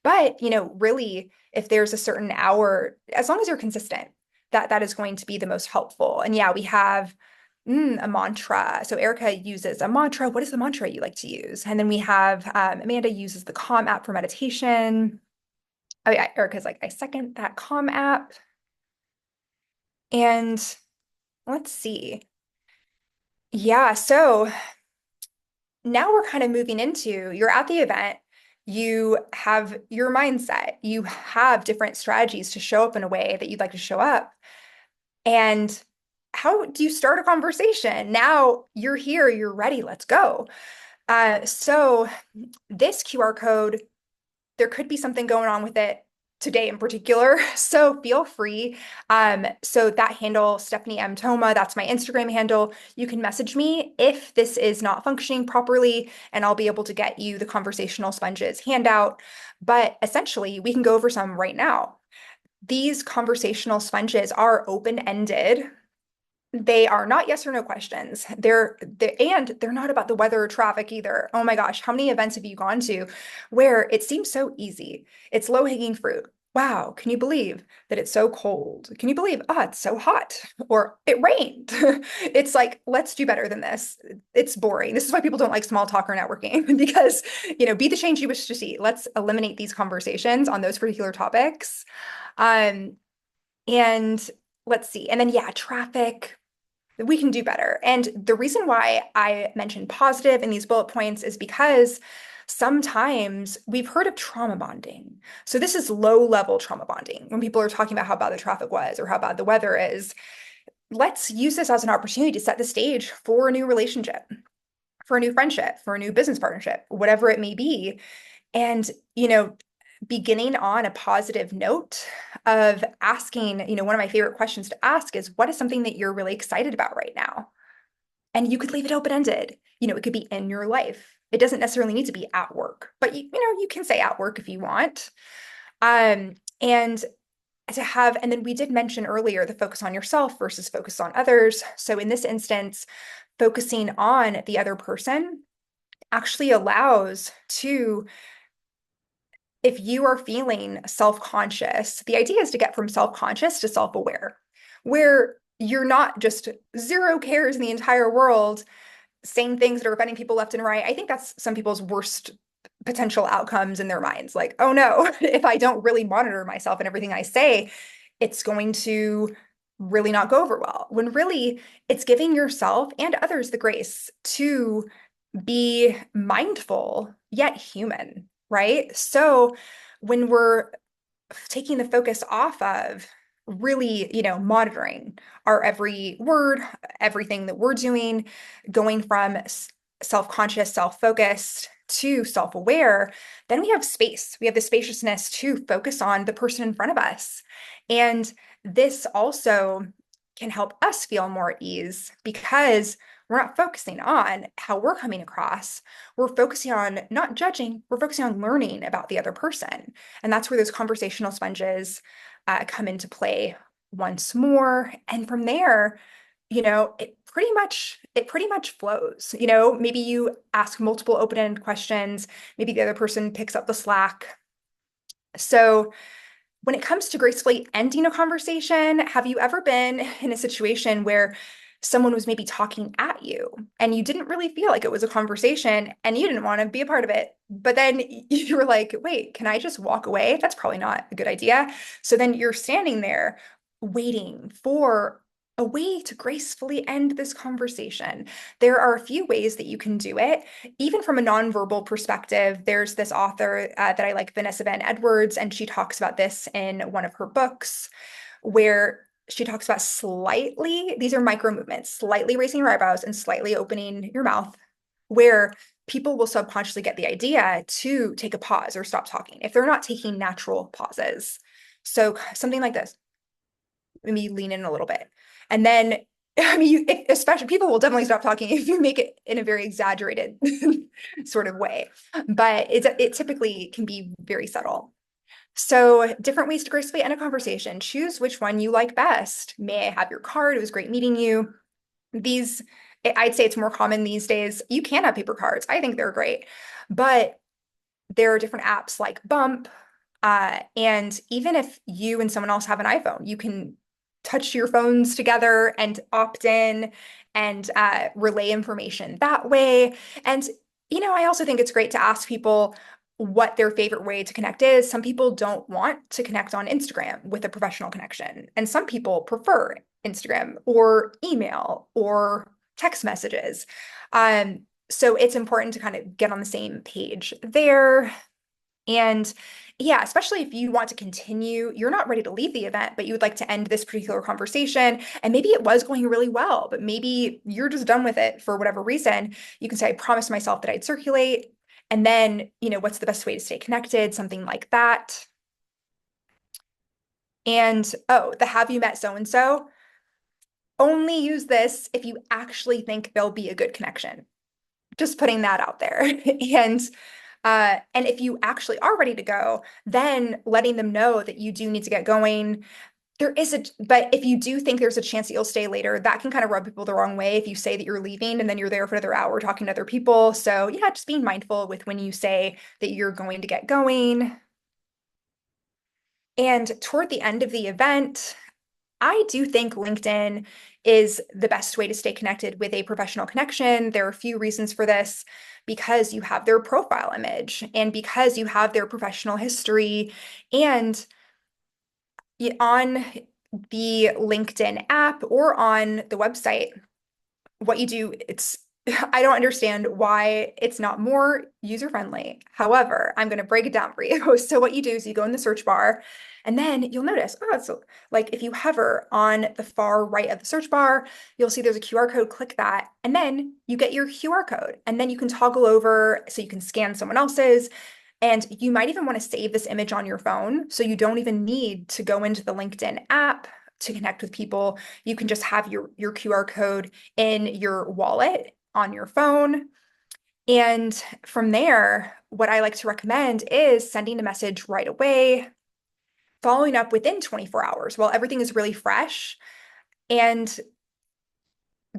But, really, if there's a certain hour, as long as you're consistent, that is going to be the most helpful. And yeah, we have a mantra. So Erica uses a mantra. What is the mantra you like to use? And then we have Amanda uses the Calm app for meditation. Oh yeah, Erica's like, I second that Calm app. And let's see. Yeah, so now we're kind of moving into, you're at the event, you have your mindset, you have different strategies to show up in a way that you'd like to show up. And how do you start a conversation? Now you're here, you're ready, let's go. So this QR code, there could be something going on with it today in particular. So feel free. So that handle, Stephanie M. Thoma, that's my Instagram handle. You can message me if this is not functioning properly, and I'll be able to get you the conversational sponges handout. But essentially, we can go over some right now. These conversational sponges are open-ended. They are not yes or no questions. They're not about the weather or traffic either. Oh my gosh, how many events have you gone to where it seems so easy? It's low-hanging fruit. Wow, can you believe that it's so cold? Can you believe, it's so hot? Or it rained. It's like, let's do better than this. It's boring. This is why people don't like small talk or networking because, be the change you wish to see. Let's eliminate these conversations on those particular topics. Um, and let's see. And then, yeah, traffic, we can do better. And the reason why I mentioned positive in these bullet points is because sometimes we've heard of trauma bonding. So this is low level trauma bonding. When people are talking about how bad the traffic was or how bad the weather is, let's use this as an opportunity to set the stage for a new relationship, for a new friendship, for a new business partnership, whatever it may be. And, beginning on a positive note of asking, one of my favorite questions to ask is, what is something that you're really excited about right now? And you could leave it open-ended. It could be in your life. It doesn't necessarily need to be at work, but you can say at work if you want. And and then we did mention earlier the focus on yourself versus focus on others. So in this instance, focusing on the other person actually allows to, if you are feeling self-conscious, the idea is to get from self-conscious to self-aware, where you're not just zero cares in the entire world, saying things that are offending people left and right. I think that's some people's worst potential outcomes in their minds. Like, oh no, if I don't really monitor myself and everything I say, it's going to really not go over well. When really it's giving yourself and others the grace to be mindful yet human, right? So when we're taking the focus off of really, monitoring our every word, everything that we're doing, going from self-conscious, self-focused to self-aware, then we have space. We have the spaciousness to focus on the person in front of us. And this also can help us feel more at ease because we're not focusing on how we're coming across. We're focusing on not judging, we're focusing on learning about the other person. And that's where those conversational sponges come into play once more. And from there, it pretty much flows. Maybe you ask multiple open-ended questions, maybe the other person picks up the slack. So when it comes to gracefully ending a conversation, have you ever been in a situation where someone was maybe talking at you and you didn't really feel like it was a conversation and you didn't want to be a part of it? But then you were like, wait, can I just walk away? That's probably not a good idea. So then you're standing there waiting for a way to gracefully end this conversation. There are a few ways that you can do it. Even from a nonverbal perspective, there's this author that I like, Vanessa Van Edwards, and she talks about this in one of her books, where she talks about these are micro movements, slightly raising your eyebrows and slightly opening your mouth, where people will subconsciously get the idea to take a pause or stop talking if they're not taking natural pauses. So something like this, maybe lean in a little bit. And then, I mean, especially people will definitely stop talking if you make it in a very exaggerated sort of way, but it typically can be very subtle. So different ways to gracefully end a conversation. Choose which one you like best. May I have your card? It was great meeting you. These, I'd say it's more common these days. You can have paper cards. I think they're great, but there are different apps like Bump. And even if you and someone else have an iPhone, you can touch your phones together and opt in and relay information that way. And, I also think it's great to ask people what their favorite way to connect is. Some people don't want to connect on Instagram with a professional connection, and some people prefer Instagram or email or text messages. So it's important to kind of get on the same page there. And yeah, especially if you want to continue, you're not ready to leave the event, but you would like to end this particular conversation. And maybe it was going really well, but maybe you're just done with it for whatever reason. You can say, I promised myself that I'd circulate. And then, what's the best way to stay connected? Something like that. And oh, the have you met so and so? Only use this if you actually think they'll be a good connection. Just putting that out there. And if you actually are ready to go, then letting them know that you do need to get going. But if you do think there's a chance that you'll stay later, that can kind of rub people the wrong way if you say that you're leaving and then you're there for another hour talking to other people. So yeah, just being mindful with when you say that you're going to get going. And toward the end of the event, I do think LinkedIn is the best way to stay connected with a professional connection. There are a few reasons for this because you have their profile image and because you have their professional history. And on the LinkedIn app or on the website, what you do, I don't understand why it's not more user friendly. However, I'm going to break it down for you. So what you do is you go in the search bar and then you'll notice, oh, it's like if you hover on the far right of the search bar, you'll see there's a QR code, click that, and then you get your QR code. And then you can toggle over so you can scan someone else's. And you might even want to save this image on your phone. So you don't even need to go into the LinkedIn app to connect with people. You can just have your QR code in your wallet on your phone. And from there, what I like to recommend is sending a message right away, following up within 24 hours while everything is really fresh, and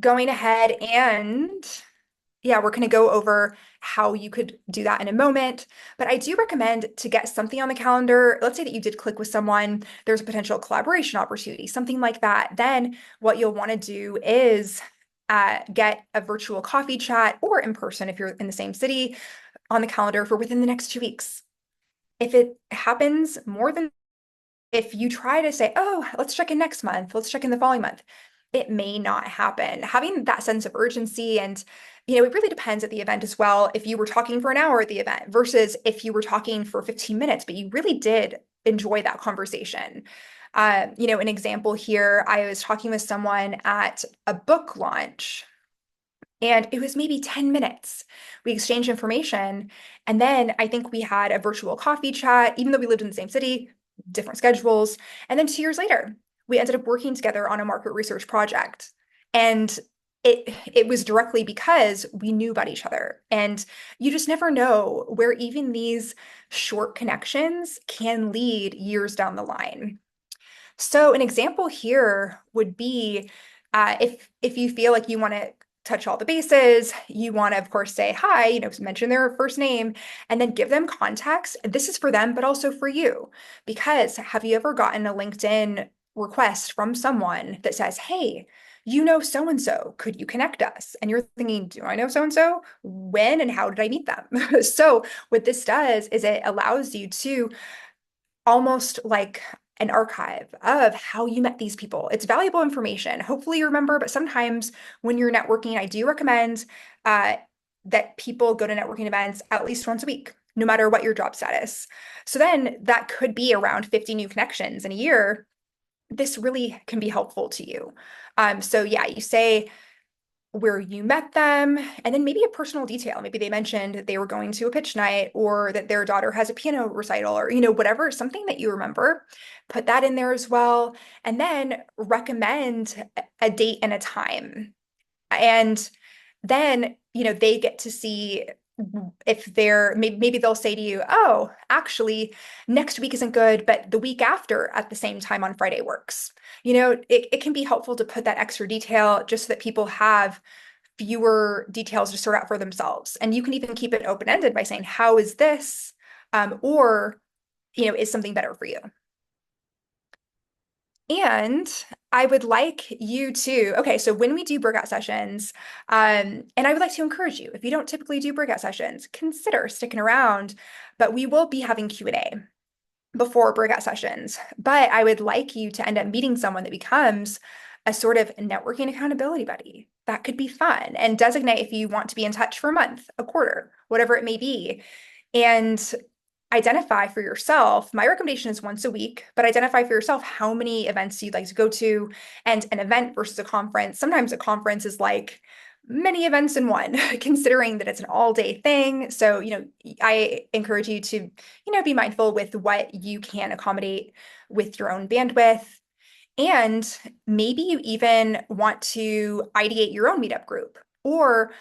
going ahead and yeah, we're going to go over how you could do that in a moment. But I do recommend to get something on the calendar. Let's say that you did click with someone, there's a potential collaboration opportunity, something like that. Then what you'll want to do is get a virtual coffee chat or in person if you're in the same city on the calendar for within the next 2 weeks. If it happens more than if you try to say, oh, let's check in next month, let's check in the following month, it may not happen. Having that sense of urgency and, it really depends at the event as well. If you were talking for an hour at the event versus if you were talking for 15 minutes, but you really did enjoy that conversation. An example here, I was talking with someone at a book launch and it was maybe 10 minutes. We exchanged information. And then I think we had a virtual coffee chat, even though we lived in the same city, different schedules. And then 2 years later, we ended up working together on a market research project. And it was directly because we knew about each other. And you just never know where even these short connections can lead years down the line. So an example here would be if you feel like you want to touch all the bases, you want to, of course, say hi, mention their first name, and then give them context. This is for them, but also for you. Because have you ever gotten a LinkedIn request from someone that says, hey, you know so and so, could you connect us? And you're thinking, do I know so and so? When and how did I meet them? So what this does is it allows you to almost like an archive of how you met these people. It's valuable information. Hopefully you remember, but sometimes when you're networking, I do recommend that people go to networking events at least once a week, no matter what your job status. So then that could be around 50 new connections in a year. This really can be helpful to you. So yeah, you say where you met them, and then maybe a personal detail. Maybe they mentioned that they were going to a pitch night or that their daughter has a piano recital or, whatever, something that you remember. Put that in there as well. And then recommend a date and a time. And then, they get to see if maybe they'll say to you, oh, actually, next week isn't good, but the week after at the same time on Friday works. It can be helpful to put that extra detail just so that people have fewer details to sort out for themselves. And you can even keep it open-ended by saying, how is this? Or, is something better for you? And I would like you to, okay, so when we do breakout sessions, and I would like to encourage you, if you don't typically do breakout sessions, consider sticking around, but we will be having Q&A before breakout sessions. But I would like you to end up meeting someone that becomes a sort of networking accountability buddy. That could be fun. And designate if you want to be in touch for a month, a quarter, whatever it may be. And identify for yourself. My recommendation is once a week, but identify for yourself how many events you'd like to go to. And an event versus a conference. Sometimes a conference is like many events in one, considering that it's an all-day thing. So, I encourage you to, be mindful with what you can accommodate with your own bandwidth. And maybe you even want to ideate your own meetup group or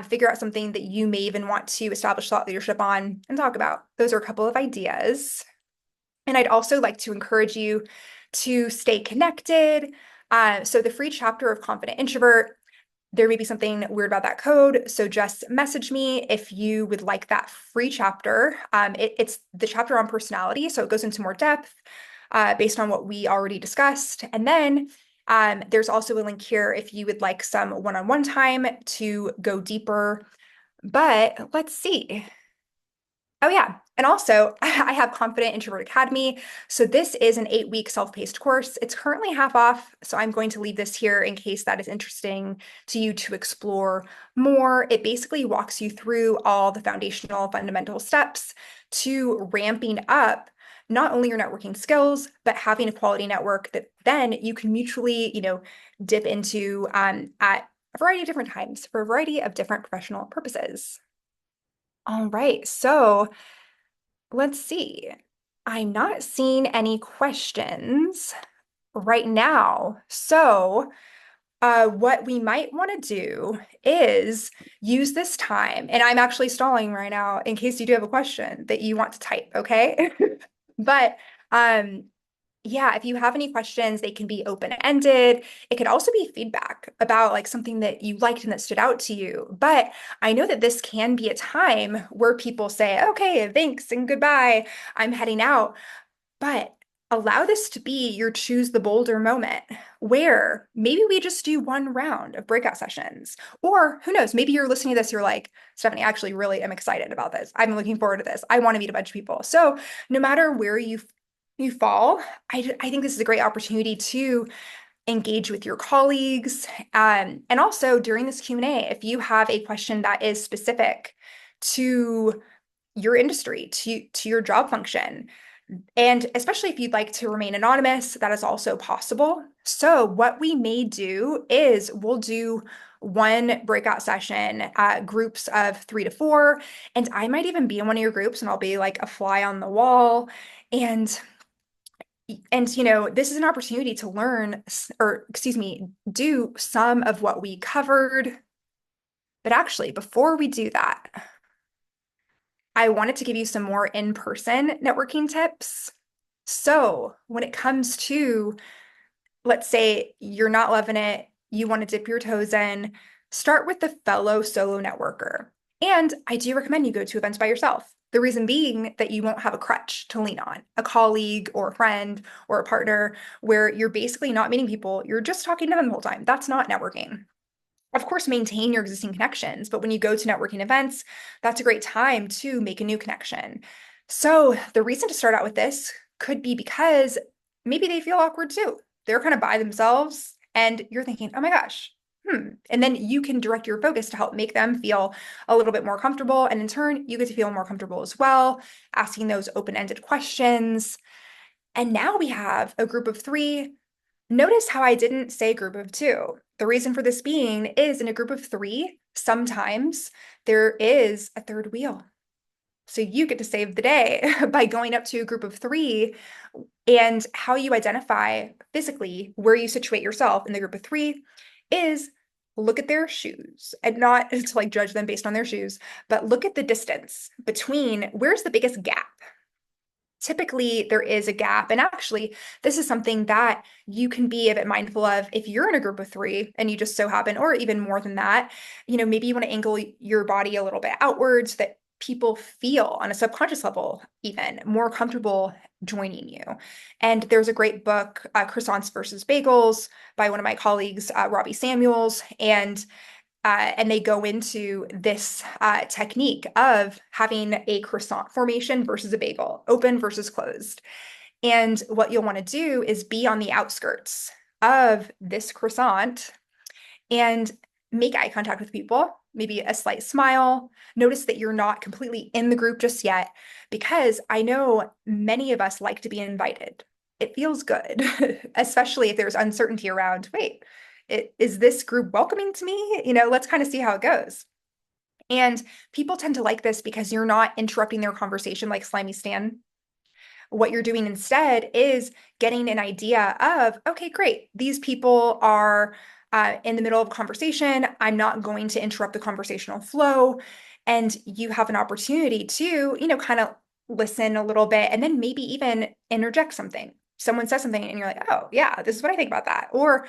figure out something that you may even want to establish thought leadership on and talk about. Those are a couple of ideas. And I'd also like to encourage you to stay connected. So the free chapter of Confident Introvert, there may be something weird about that code. So just message me if you would like that free chapter. It's the chapter on personality, so it goes into more depth based on what we already discussed. And then there's also a link here if you would like some one-on-one time to go deeper. But let's see. Oh, yeah. And also, I have Confident Introvert Academy. So this is an 8-week self-paced course. It's currently half off, so I'm going to leave this here in case that is interesting to you to explore more. It basically walks you through all the foundational fundamental steps to ramping up not only your networking skills, but having a quality network that then you can mutually, dip into at a variety of different times for a variety of different professional purposes. All right, so let's see. I'm not seeing any questions right now. So, what we might want to do is use this time, and I'm actually stalling right now in case you do have a question that you want to type, okay? But um, yeah, if you have any questions, they can be open-ended. It could also be feedback about like something that you liked and that stood out to you. But I know that this can be a time where people say, okay, thanks and goodbye. I'm heading out. But allow this to be your choose the bolder moment where maybe we just do one round of breakout sessions. Or who knows, maybe you're listening to this, you're like, Stephanie, I actually really am excited about this. I'm looking forward to this. I want to meet a bunch of people. So no matter where you fall, I think this is a great opportunity to engage with your colleagues. And also during this Q&A, if you have a question that is specific to your industry, to your job function, and especially if you'd like to remain anonymous, that is also possible. So what we may do is we'll do one breakout session, groups of 3 to 4, and I might even be in one of your groups and I'll be like a fly on the wall. And this is an opportunity to learn, or excuse me, do some of what we covered. But actually, before we do that, I wanted to give you some more in-person networking tips. So when it comes to, let's say you're not loving it, you want to dip your toes in, start with the fellow solo networker. And I do recommend you go to events by yourself. The reason being that you won't have a crutch to lean on, a colleague or a friend or a partner where you're basically not meeting people, you're just talking to them the whole time. That's not networking. Of course, maintain your existing connections, but when you go to networking events, that's a great time to make a new connection. So the reason to start out with this could be because maybe they feel awkward too. They're kind of by themselves and you're thinking, oh my gosh, And then you can direct your focus to help make them feel a little bit more comfortable. And in turn, you get to feel more comfortable as well, asking those open-ended questions. And now we have a group of 3. Notice how I didn't say group of 2. The reason for this being is in a group of 3, sometimes there is a third wheel. So you get to save the day by going up to a group of 3, and how you identify physically where you situate yourself in the group of 3 is look at their shoes, and not to like judge them based on their shoes, but look at the distance between where's the biggest gap. Typically there is a gap. And actually, this is something that you can be a bit mindful of if you're in a group of 3 and you just so happen, or even more than that, maybe you want to angle your body a little bit outwards so that people feel on a subconscious level even more comfortable joining you. And there's a great book, Croissants versus Bagels, by one of my colleagues, Robbie Samuels, and they go into this technique of having a croissant formation versus a bagel, open versus closed. And what you'll want to do is be on the outskirts of this croissant and make eye contact with people, maybe a slight smile. Notice that you're not completely in the group just yet, because I know many of us like to be invited. It feels good, especially if there's uncertainty around, wait, Is this group welcoming to me? Let's kind of see how it goes. And people tend to like this because you're not interrupting their conversation like Slimy Stan. What you're doing instead is getting an idea of, okay, great. These people are in the middle of a conversation. I'm not going to interrupt the conversational flow. And you have an opportunity to, kind of listen a little bit and then maybe even interject something. Someone says something and you're like, oh yeah, this is what I think about that. Or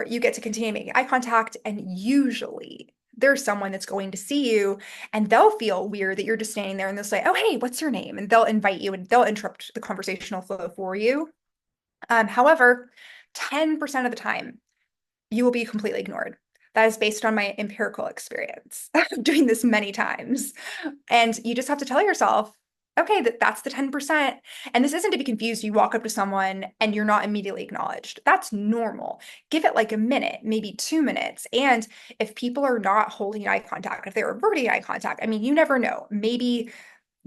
you get to continue making eye contact, and usually there's someone that's going to see you and they'll feel weird that you're just standing there, and they'll say, oh, hey, what's your name? And they'll invite you and they'll interrupt the conversational flow for you. However, 10% of the time, you will be completely ignored. That is based on my empirical experience of doing this many times. And you just have to tell yourself, okay, that's the 10%. And this isn't to be confused. You walk up to someone and you're not immediately acknowledged. That's normal. Give it like a minute, maybe 2 minutes. And if people are not holding eye contact, if they're averting eye contact, I mean, you never know. Maybe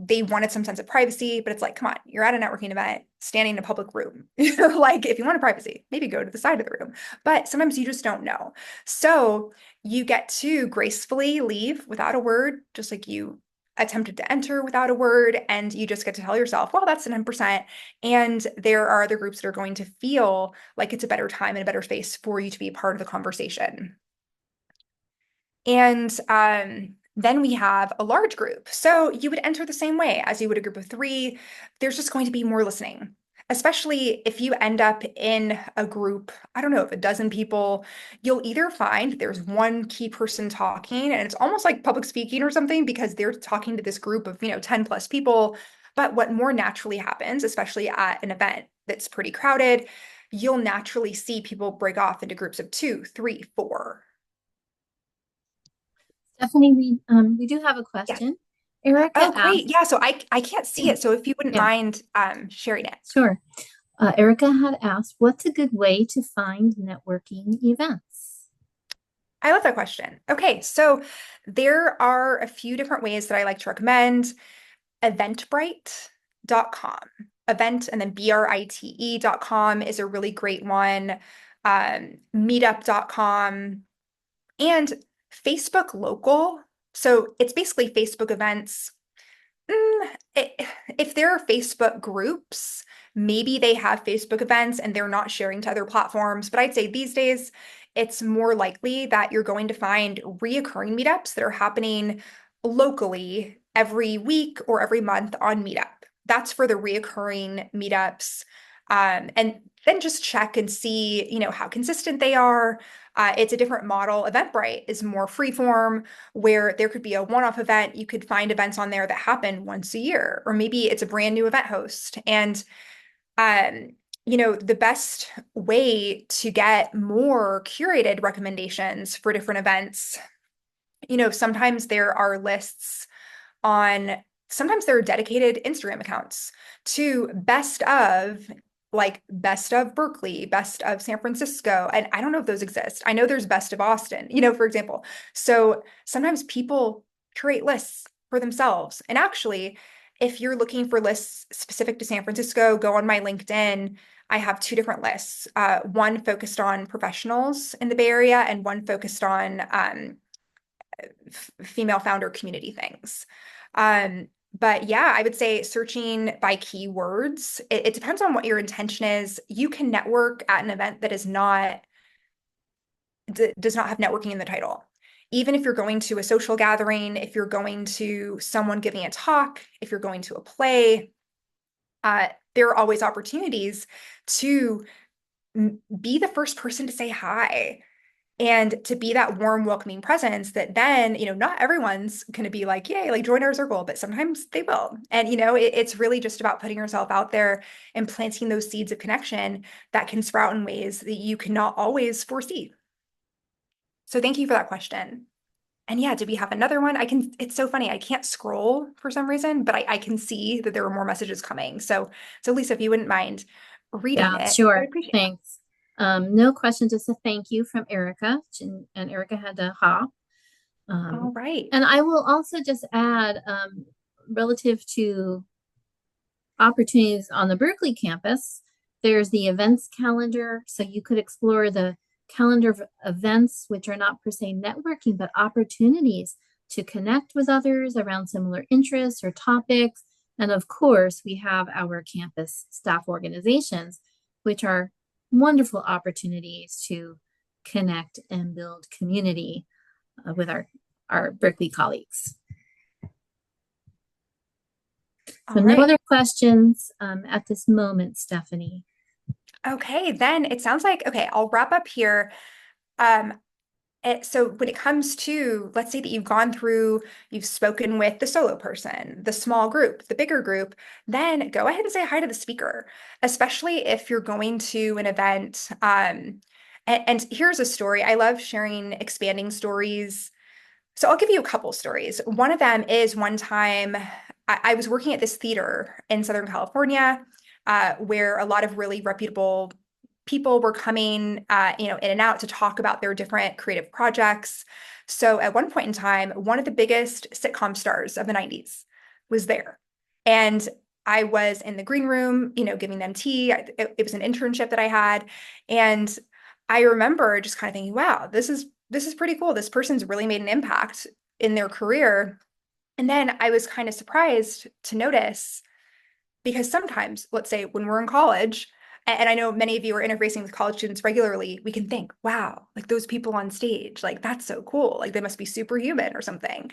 they wanted some sense of privacy, but it's like, come on, you're at a networking event, standing in a public room. Like, if you wanted privacy, maybe go to the side of the room. But sometimes you just don't know. So you get to gracefully leave without a word, just like you attempted to enter without a word. And you just get to tell yourself, well, that's the 10%. And there are other groups that are going to feel like it's a better time and a better space for you to be a part of the conversation. And then we have a large group. So you would enter the same way as you would a group of three. There's just going to be more listening, especially if you end up in a group, I don't know, of a dozen people. You'll either find there's one key person talking, and it's almost like public speaking or something because they're talking to this group of, 10 plus people. But what more naturally happens, especially at an event that's pretty crowded, you'll naturally see people break off into groups of two, three, four. Stephanie, we do have a Yes. question. Erica Oh, great. asked, Yeah, so I can't see yeah, it. So if you wouldn't yeah, mind sharing it. sure. Erica had asked, what's a good way to find networking events? I love that question. Okay, so there are a few different ways that I like to recommend. Eventbrite.com. Event and then brite.com is a really great one. Meetup.com and Facebook Local. So it's basically Facebook events. If there are Facebook groups, maybe they have Facebook events and they're not sharing to other platforms. But I'd say these days, it's more likely that you're going to find reoccurring meetups that are happening locally every week or every month on Meetup. That's for the reoccurring meetups. And then just check and see, how consistent they are. It's a different model. Eventbrite is more freeform, where there could be a one-off event. You could find events on there that happen once a year, or maybe it's a brand new event host. And um, the best way to get more curated recommendations for different events, sometimes there are lists on, sometimes there are dedicated Instagram accounts to best of, like best of Berkeley, best of San Francisco. And I don't know if those exist. I know there's best of Austin, for example. So sometimes people create lists for themselves. And actually, if you're looking for lists specific to San Francisco, go on my LinkedIn. I have two different lists, one focused on professionals in the Bay Area and one focused on female founder community things. But yeah, I would say searching by keywords. It depends on what your intention is. You can network at an event that does not have networking in the title. Even if you're going to a social gathering, if you're going to someone giving a talk, if you're going to a play, there are always opportunities to be the first person to say hi and to be that warm, welcoming presence that then, not everyone's going to be like, yay, like join our circle, but sometimes they will. And, it's really just about putting yourself out there and planting those seeds of connection that can sprout in ways that you cannot always foresee. So thank you for that question. And yeah, do we have another one? It's so funny. I can't scroll for some reason, but I can see that there are more messages coming. So Lisa, if you wouldn't mind reading Yeah, it, I'd sure. appreciate that. Thanks. No question, just a thank you from Erica. And Erica had to hop. All Um, right. and I will also just add, relative to opportunities on the Berkeley campus, there's the events calendar. So you could explore the calendar of events, which are not per se networking, but opportunities to connect with others around similar interests or topics. And of course, we have our campus staff organizations, which are wonderful opportunities to connect and build community with our Berkeley colleagues. So All no right. other questions at this moment, Stephanie. Okay, then it sounds like, okay, I'll wrap up here. Um, so when it comes to, let's say that you've gone through, you've spoken with the solo person, the small group, the bigger group, then go ahead and say hi to the speaker, especially if you're going to an event. And here's a story. I love sharing expanding stories. So I'll give you a couple stories. One of them is one time I was working at this theater in Southern California, where a lot of really reputable people were coming, in and out to talk about their different creative projects. So at one point in time, one of the biggest sitcom stars of the 90s was there. And I was in the green room, giving them tea. It was an internship that I had. And I remember just kind of thinking, wow, this is pretty cool. This person's really made an impact in their career. And then I was kind of surprised to notice because sometimes, let's say when we're in college, and I know many of you are interfacing with college students regularly, we can think, wow, like those people on stage, like that's so cool. Like they must be superhuman or something.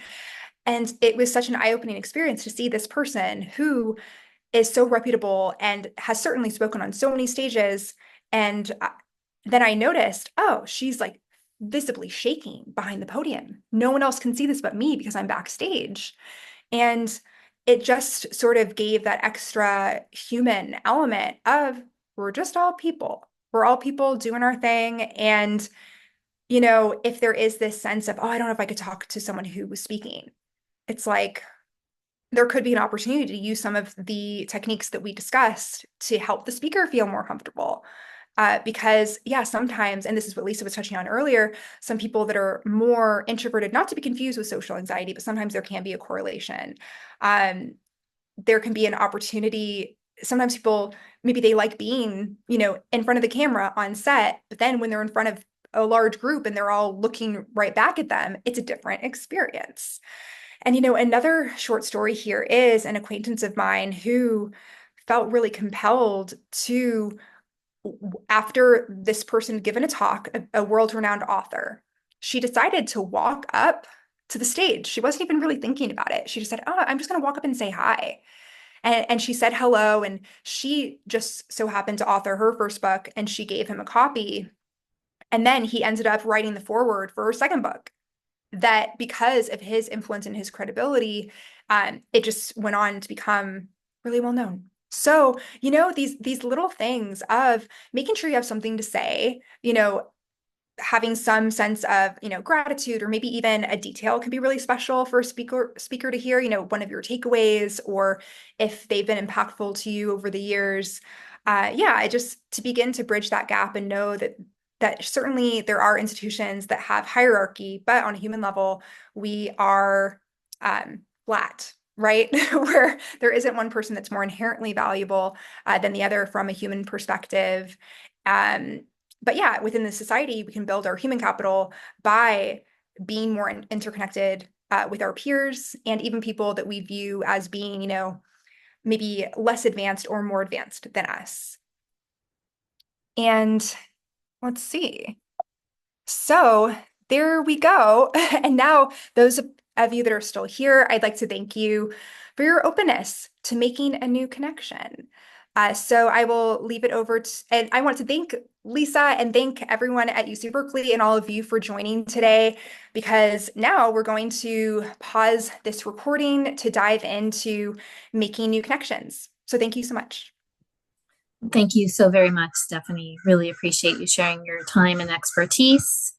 And it was such an eye-opening experience to see this person who is so reputable and has certainly spoken on so many stages. And then I noticed, oh, she's like visibly shaking behind the podium. No one else can see this but me because I'm backstage. And it just sort of gave that extra human element of we're just all people. We're all people doing our thing. And, if there is this sense of, oh, I don't know if I could talk to someone who was speaking, it's like, there could be an opportunity to use some of the techniques that we discussed to help the speaker feel more comfortable. Because, yeah, sometimes, and this is what Lisa was touching on earlier, some people that are more introverted, not to be confused with social anxiety, but sometimes there can be a correlation. Um, there can be an opportunity. Sometimes people, maybe they like being, in front of the camera on set, but then when they're in front of a large group and they're all looking right back at them, it's a different experience. And, another short story here is an acquaintance of mine who felt really compelled to, after this person given a talk, a world-renowned author, she decided to walk up to the stage. She wasn't even really thinking about it. She just said, oh, I'm just going to walk up and say hi. And she said hello. And she just so happened to author her first book, and she gave him a copy. And then he ended up writing the foreword for her second book that because of his influence and his credibility, it just went on to become really well known. So, these little things of making sure you have something to say, having some sense of, gratitude or maybe even a detail can be really special for a speaker to hear, one of your takeaways or if they've been impactful to you over the years. Yeah, I just to begin to bridge that gap and know that certainly there are institutions that have hierarchy, but on a human level, we are flat, right? Where there isn't one person that's more inherently valuable than the other from a human perspective. Um, but yeah, within the society, we can build our human capital by being more interconnected with our peers and even people that we view as being, maybe less advanced or more advanced than us. And let's see. So there we go. And now, those of you that are still here, I'd like to thank you for your openness to making a new connection. So I will leave it over to, and I want to thank Lisa and thank everyone at UC Berkeley and all of you for joining today, because now we're going to pause this recording to dive into making new connections. So thank you so much. Thank you so very much, Stephanie. Really appreciate you sharing your time and expertise.